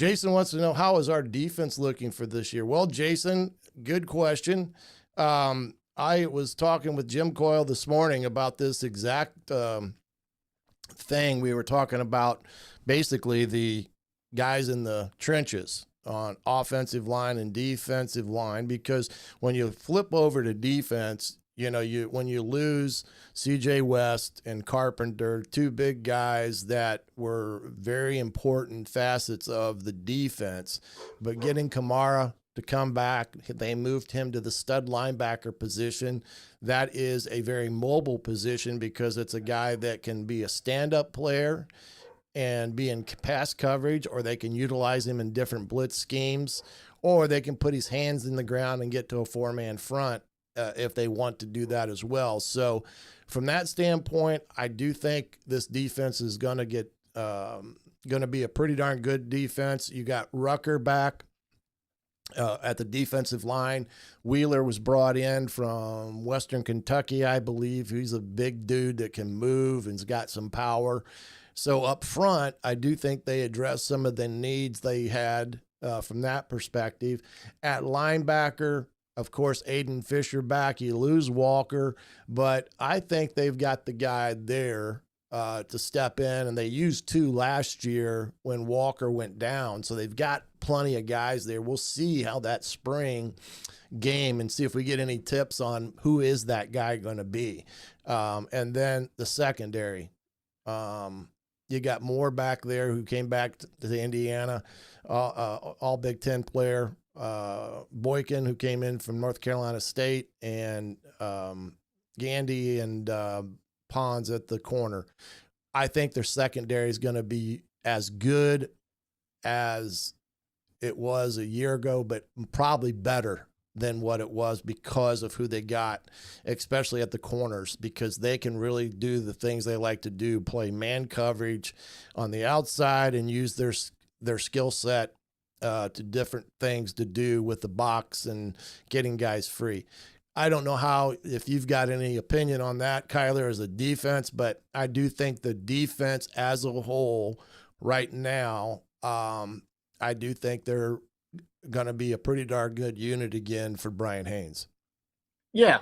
Jason wants to know, how is our defense looking for this year? Well, Jason, good question. I was talking with Jim Coyle this morning about this exact thing. We were talking about basically the guys in the trenches on offensive line and defensive line, because when you flip over to defense, when you lose CJ West and Carpenter, two big guys that were very important facets of the defense, but getting Kamara to come back, they moved him to the stud linebacker position. That is a very mobile position because it's a guy that can be a stand-up player and be in pass coverage, or they can utilize him in different blitz schemes, or they can put his hands in the ground and get to a four-man front if they want to do that as well. So from that standpoint, I do think this defense is going to be a pretty darn good defense. You got Rucker back at the defensive line. Wheeler was brought in from Western Kentucky, I believe. He's a big dude that can move and's got some power. So up front, I do think they addressed some of the needs they had from that perspective. At linebacker, of course, Aiden Fisher back. You lose Walker, but I think they've got the guy there to step in, and they used two last year when Walker went down. So they've got plenty of guys there. We'll see how that spring game and see if we get any tips on who is that guy going to be. And then the secondary. You got Moore back there, who came back to Indiana, all Big Ten player. Boykin, who came in from North Carolina State, and Gandy and Pons at the corner. I think their secondary is going to be as good as it was a year ago, but probably better than what it was because of who they got, especially at the corners, because they can really do the things they like to do, play man coverage on the outside and use their skill set to different things to do with the box and getting guys free. I don't know if you've got any opinion on that, Kyler, as a defense, but I do think the defense as a whole right now, I do think they're going to be a pretty darn good unit again for Brian Haynes. Yeah,